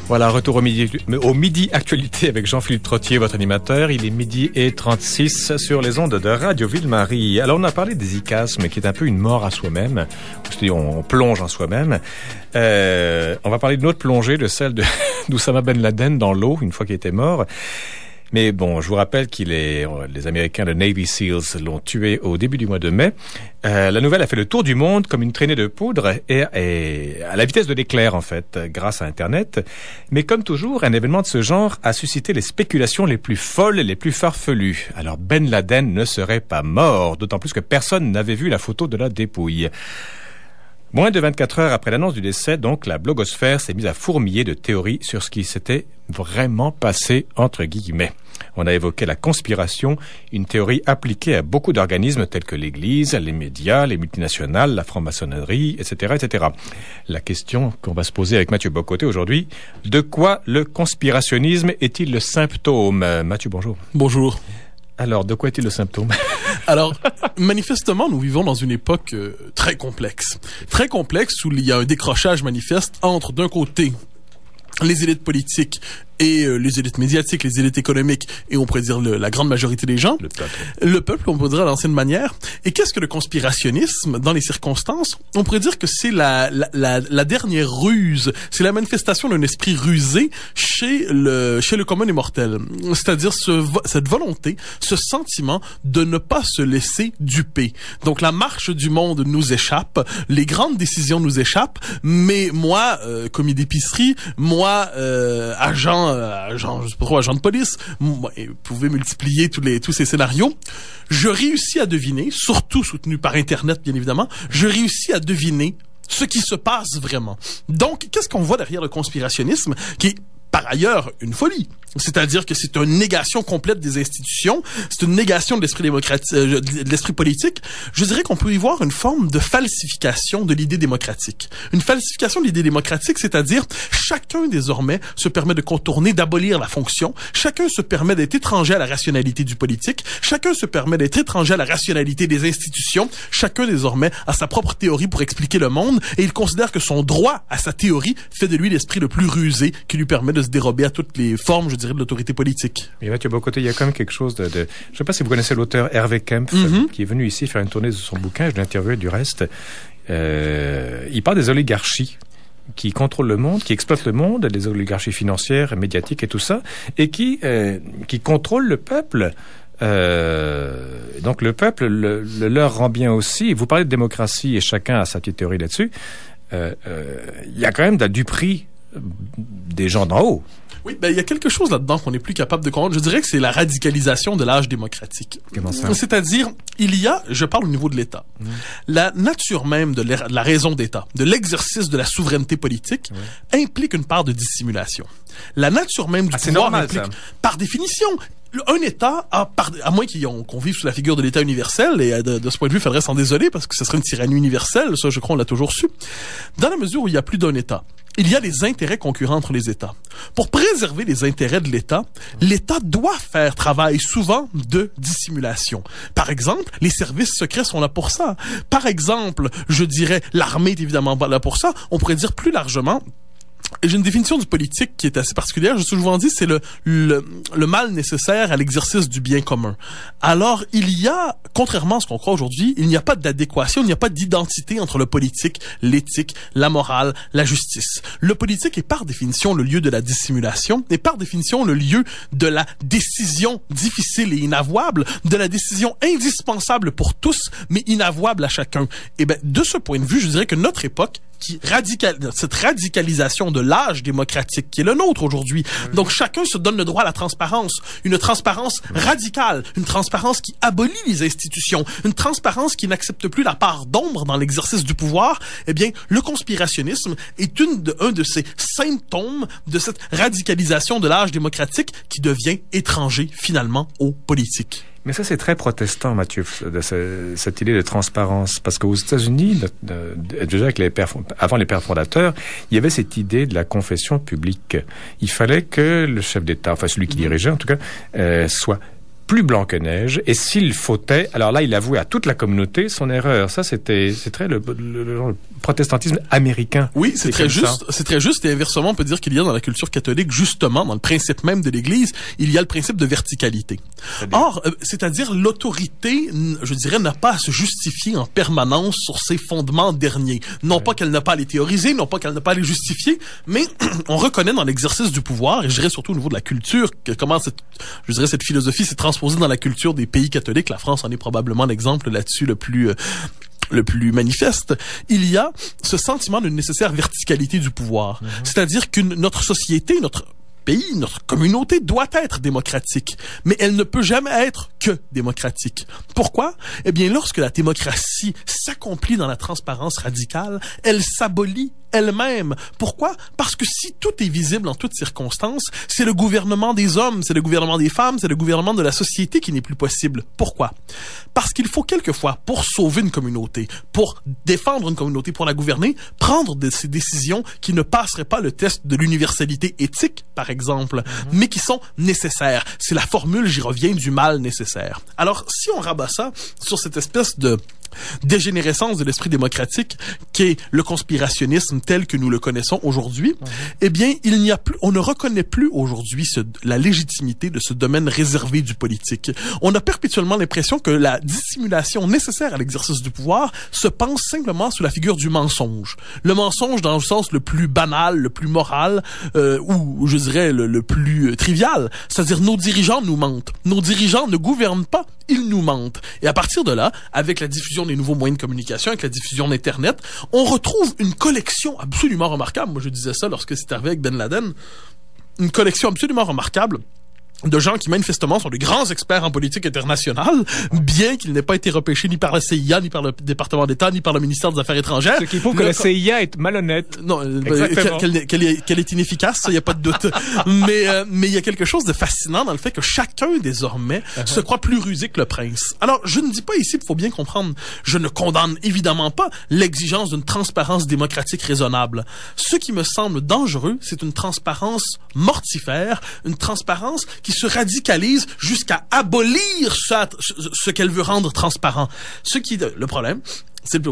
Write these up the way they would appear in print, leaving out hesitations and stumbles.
Voilà, retour au midi actualité avec Jean-Philippe Trottier, votre animateur. Il est 12h36 sur les ondes de Radio Ville-Marie. Alors, on a parlé des ICASM, qui est un peu une mort à soi-même. C'est-à-dire, on plonge en soi-même. On va parler d'une autre plongée, de celle d'Oussama Ben Laden dans l'eau, une fois qu'il était mort. Mais bon, je vous rappelle les Américains de Navy Seals l'ont tué au début du mois de mai. La nouvelle a fait le tour du monde comme une traînée de poudre et à la vitesse de l'éclair, en fait, grâce à Internet. Mais comme toujours, un événement de ce genre a suscité les spéculations les plus folles et les plus farfelues. Alors, Ben Laden ne serait pas mort, d'autant plus que personne n'avait vu la photo de la dépouille. Moins de 24 heures après l'annonce du décès, donc, la blogosphère s'est mise à fourmiller de théories sur ce qui s'était vraiment passé, entre guillemets. On a évoqué la conspiration, une théorie appliquée à beaucoup d'organismes tels que l'Église, les médias, les multinationales, la franc-maçonnerie, etc., etc. La question qu'on va se poser avec Mathieu Bocoté aujourd'hui, de quoi le conspirationnisme est-il le symptôme? Mathieu, bonjour. Bonjour. Alors, de quoi est-il le symptôme? Alors, manifestement, nous vivons dans une époque très complexe. Très complexe où il y a un décrochage manifeste entre, d'un côté, les élites politiques et les élites médiatiques, les élites économiques, et on pourrait dire la grande majorité des gens. Le peuple, on pourrait dire à l'ancienne manière. Et qu'est-ce que le conspirationnisme dans les circonstances? On pourrait dire que c'est la dernière ruse, c'est la manifestation d'un esprit rusé chez le commun des mortels. C'est-à-dire cette volonté, ce sentiment de ne pas se laisser duper. Donc la marche du monde nous échappe, les grandes décisions nous échappent, mais moi, commis d'épicerie, moi, agent de police, vous pouvez multiplier tous ces scénarios. Je réussis à deviner, surtout soutenu par Internet, bien évidemment, je réussis à deviner ce qui se passe vraiment. Donc, qu'est-ce qu'on voit derrière le conspirationnisme, qui est par ailleurs une folie? C'est-à-dire que c'est une négation complète des institutions, c'est une négation de l'esprit démocratique, de l'esprit politique. Je dirais qu'on peut y voir une forme de falsification de l'idée démocratique. Une falsification de l'idée démocratique, c'est-à-dire chacun désormais se permet de contourner, d'abolir la fonction. Chacun se permet d'être étranger à la rationalité du politique. Chacun se permet d'être étranger à la rationalité des institutions. Chacun désormais a sa propre théorie pour expliquer le monde et il considère que son droit à sa théorie fait de lui l'esprit le plus rusé qui lui permet de se dérober à toutes les formes, je dirais, de l'autorité politique. Mais Mathieu Bocoté, il y a quand même quelque chose de... Je ne sais pas si vous connaissez l'auteur Hervé Kempf, qui est venu ici faire une tournée de son bouquin, je l'ai interviewé du reste. Il parle des oligarchies qui contrôlent le monde, qui exploitent le monde, les oligarchies financières, médiatiques et tout ça, et qui contrôlent le peuple. Donc le peuple le leur rend bien aussi. Vous parlez de démocratie et chacun a sa petite théorie là-dessus. Il y a quand même de la duperie des gens d'en haut. Oui, il y a quelque chose là-dedans qu'on n'est plus capable de comprendre. Je dirais que c'est la radicalisation de l'âge démocratique. Comment ça? C'est-à-dire, je parle au niveau de l'État. La nature même de la raison d'État, de l'exercice de la souveraineté politique, implique une part de dissimulation. La nature même du pouvoir implique, par définition, un État, à moins qu'on vive sous la figure de l'État universel, et de ce point de vue, il faudrait s'en désoler, parce que ce serait une tyrannie universelle, ça je crois on l'a toujours su, dans la mesure où il y a plus d'un État, il y a des intérêts concurrents entre les États. Pour préserver les intérêts de l'État, l'État doit faire travail souvent de dissimulation. Par exemple, les services secrets sont là pour ça. Par exemple, je dirais, l'armée est évidemment là pour ça. On pourrait dire plus largement, j'ai une définition du politique qui est assez particulière. Je souvent dit, c'est le mal nécessaire à l'exercice du bien commun. Alors, il y a, contrairement à ce qu'on croit aujourd'hui, il n'y a pas d'adéquation, il n'y a pas d'identité entre le politique, l'éthique, la morale, la justice. Le politique est par définition le lieu de la dissimulation et par définition le lieu de la décision difficile et inavouable, de la décision indispensable pour tous, mais inavouable à chacun. Et de ce point de vue, je dirais que notre époque, cette radicalisation de l'âge démocratique qui est le nôtre aujourd'hui. Donc chacun se donne le droit à la transparence, une transparence radicale, une transparence qui abolit les institutions, une transparence qui n'accepte plus la part d'ombre dans l'exercice du pouvoir. Eh bien, le conspirationnisme est un de ces symptômes de cette radicalisation de l'âge démocratique qui devient étranger finalement aux politiques. Mais ça, c'est très protestant, Mathieu, cette idée de transparence. Parce qu'aux États-Unis, déjà avant les pères fondateurs, il y avait cette idée de la confession publique. Il fallait que le chef d'État, enfin celui qui dirigeait en tout cas, soit plus blanc que neige, et s'il fautait, alors là, il avouait à toute la communauté son erreur. Ça, c'est très le protestantisme américain. Oui, c'est très juste. C'est très juste, et inversement, on peut dire qu'il y a dans la culture catholique, justement, dans le principe même de l'Église, il y a le principe de verticalité. Or, c'est-à-dire l'autorité, je dirais, n'a pas à se justifier en permanence sur ses fondements derniers. Non pas qu'elle n'a pas à les théoriser, non pas qu'elle n'a pas à les justifier, mais on reconnaît dans l'exercice du pouvoir, et je dirais surtout au niveau de la culture, que comment cette philosophie s'est transposée dans la culture des pays catholiques. La France en est probablement l'exemple là-dessus le plus manifeste. Il y a ce sentiment d'une nécessaire verticalité du pouvoir. C'est-à-dire que notre société, notre pays, notre communauté doit être démocratique, mais elle ne peut jamais être que démocratique. Pourquoi? Eh bien, lorsque la démocratie s'accomplit dans la transparence radicale, elle s'abolit elle-même. Pourquoi? Parce que si tout est visible en toutes circonstances, c'est le gouvernement des hommes, c'est le gouvernement des femmes, c'est le gouvernement de la société qui n'est plus possible. Pourquoi? Parce qu'il faut quelquefois, pour sauver une communauté, pour défendre une communauté, pour la gouverner, prendre ces décisions qui ne passeraient pas le test de l'universalité éthique, par exemple, mais qui sont nécessaires. C'est la formule, j'y reviens, du mal nécessaire. Alors, si on rabat ça sur cette espèce de dégénérescence de l'esprit démocratique qu'est le conspirationnisme tel que nous le connaissons aujourd'hui, eh bien, on ne reconnaît plus aujourd'hui la légitimité de ce domaine réservé du politique. On a perpétuellement l'impression que la dissimulation nécessaire à l'exercice du pouvoir se pense simplement sous la figure du mensonge. Le mensonge dans le sens le plus banal, le plus moral, ou je dirais le plus trivial. C'est-à-dire, nos dirigeants nous mentent. Nos dirigeants ne gouvernent pas, ils nous mentent. Et à partir de là, avec la diffusion des nouveaux moyens de communication, avec la diffusion d'Internet, on retrouve une collection absolument remarquable. Moi, je disais ça lorsque c'était arrivé avec Ben Laden. Une collection absolument remarquable de gens qui manifestement sont de grands experts en politique internationale, bien qu'il n'ait pas été repêché ni par la CIA, ni par le département d'État, ni par le ministère des Affaires étrangères. Ce qui prouve que la CIA est malhonnête. Non, qu'elle est inefficace, il n'y a pas de doute. Mais il y a quelque chose de fascinant dans le fait que chacun, désormais, se croit plus rusé que le prince. Alors, je ne dis pas ici, il faut bien comprendre, je ne condamne évidemment pas l'exigence d'une transparence démocratique raisonnable. Ce qui me semble dangereux, c'est une transparence mortifère, une transparence qui se radicalise jusqu'à abolir ce qu'elle veut rendre transparent. Le problème, c'est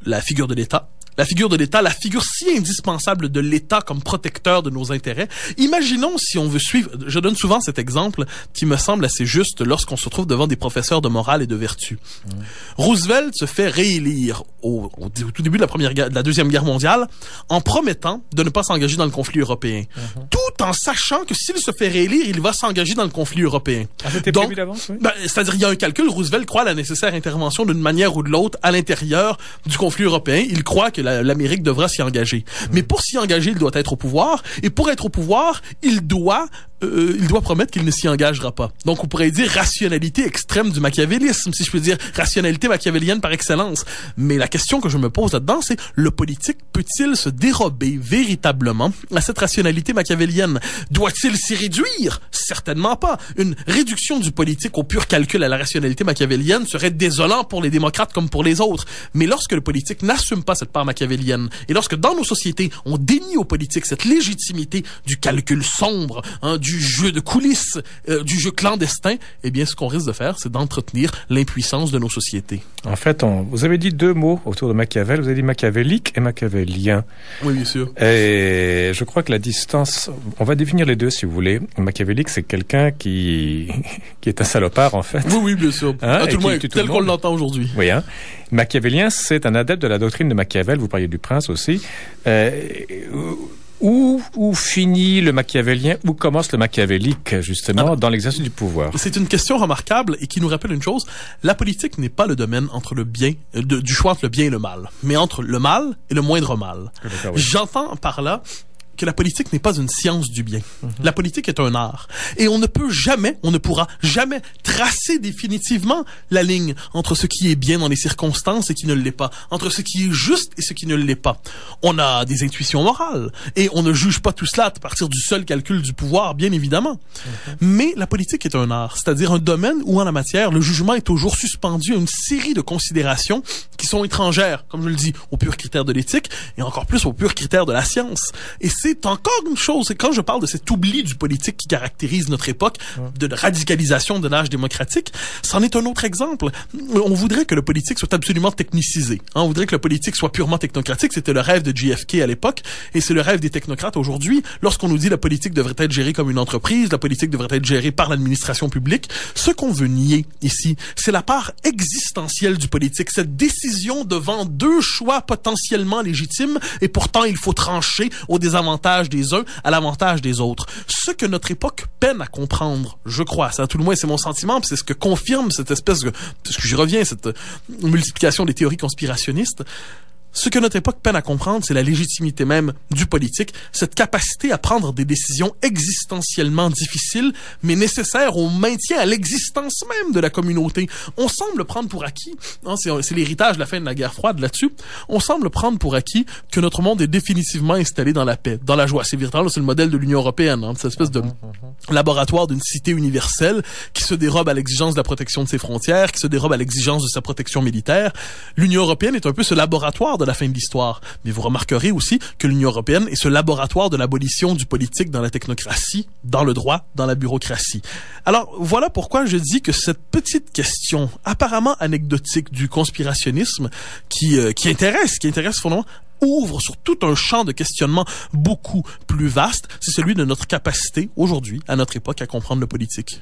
la figure de l'État. La figure de l'État, la figure si indispensable de l'État comme protecteur de nos intérêts. Imaginons si on veut suivre, je donne souvent cet exemple qui me semble assez juste lorsqu'on se trouve devant des professeurs de morale et de vertu. Roosevelt se fait réélire au tout début de la Deuxième Guerre mondiale en promettant de ne pas s'engager dans le conflit européen. Tout en sachant que s'il se fait réélire, il va s'engager dans le conflit européen. C'était prévu d'avance, oui? C'est-à-dire, il y a un calcul. Roosevelt croit à la nécessaire intervention d'une manière ou de l'autre à l'intérieur du conflit européen. Il croit que l'Amérique devra s'y engager. Mais pour s'y engager, il doit être au pouvoir. Et pour être au pouvoir, il doit promettre qu'il ne s'y engagera pas. Donc, on pourrait dire rationalité extrême du machiavélisme, si je peux dire rationalité machiavélienne par excellence. Mais la question que je me pose là-dedans, c'est le politique peut-il se dérober véritablement à cette rationalité machiavélienne? Doit-il s'y réduire? Certainement pas. Une réduction du politique au pur calcul à la rationalité machiavélienne serait désolant pour les démocrates comme pour les autres. Mais lorsque le politique n'assume pas cette part machiavélienne, et lorsque dans nos sociétés, on dénie aux politiques cette légitimité du calcul sombre, du jeu de coulisses, du jeu clandestin, eh bien, ce qu'on risque de faire, c'est d'entretenir l'impuissance de nos sociétés. En fait, vous avez dit deux mots autour de Machiavel. Vous avez dit machiavélique et machiavélien. Oui, bien sûr. Et je crois que la distance, on va définir les deux, si vous voulez. Machiavélique, c'est quelqu'un qui est un salopard, en fait. Oui, bien sûr. Tout le monde, tel qu'on l'entend aujourd'hui. Oui, Machiavélien, c'est un adepte de la doctrine de Machiavel. Vous parliez du prince aussi. Où finit le machiavélien, où commence le machiavélique, justement, dans l'exercice du pouvoir? C'est une question remarquable et qui nous rappelle une chose. La politique n'est pas le domaine entre le bien, du choix entre le bien et le mal, mais entre le mal et le moindre mal. Oui. J'entends par là que la politique n'est pas une science du bien. La politique est un art. Et on ne pourra jamais tracer définitivement la ligne entre ce qui est bien dans les circonstances et qui ne l'est pas, entre ce qui est juste et ce qui ne l'est pas. On a des intuitions morales et on ne juge pas tout cela à partir du seul calcul du pouvoir, bien évidemment. Mais la politique est un art, c'est-à-dire un domaine où en la matière, le jugement est toujours suspendu à une série de considérations qui sont étrangères, comme je le dis, aux purs critères de l'éthique et encore plus aux purs critères de la science. Et c'est c'est encore une chose. Et quand je parle de cet oubli du politique qui caractérise notre époque, de radicalisation de l'âge démocratique, c'en est un autre exemple. On voudrait que le politique soit absolument technicisé. On voudrait que le politique soit purement technocratique. C'était le rêve de JFK à l'époque et c'est le rêve des technocrates aujourd'hui. Lorsqu'on nous dit la politique devrait être gérée comme une entreprise, la politique devrait être gérée par l'administration publique, ce qu'on veut nier ici, c'est la part existentielle du politique, cette décision devant deux choix potentiellement légitimes et pourtant il faut trancher au désavantage des uns à l'avantage des autres. Ce que notre époque peine à comprendre, je crois, ça à tout le moins c'est mon sentiment, puis c'est ce que confirme cette espèce de, parce que j'y reviens, cette multiplication des théories conspirationnistes. Ce que notre époque peine à comprendre, c'est la légitimité même du politique, cette capacité à prendre des décisions existentiellement difficiles, mais nécessaires au maintien, à l'existence même de la communauté. On semble prendre pour acquis, c'est l'héritage de la fin de la guerre froide là-dessus, on semble prendre pour acquis que notre monde est définitivement installé dans la paix, dans la joie. C'est virtuel, c'est le modèle de l'Union européenne, cette espèce de laboratoire d'une cité universelle qui se dérobe à l'exigence de la protection de ses frontières, qui se dérobe à l'exigence de sa protection militaire. L'Union européenne est un peu ce laboratoire de la fin de l'histoire. Mais vous remarquerez aussi que l'Union européenne est ce laboratoire de l'abolition du politique dans la technocratie, dans le droit, dans la bureaucratie. Alors, voilà pourquoi je dis que cette petite question apparemment anecdotique du conspirationnisme qui intéresse fondamentalement, ouvre sur tout un champ de questionnement beaucoup plus vaste. C'est celui de notre capacité aujourd'hui, à notre époque, à comprendre le politique.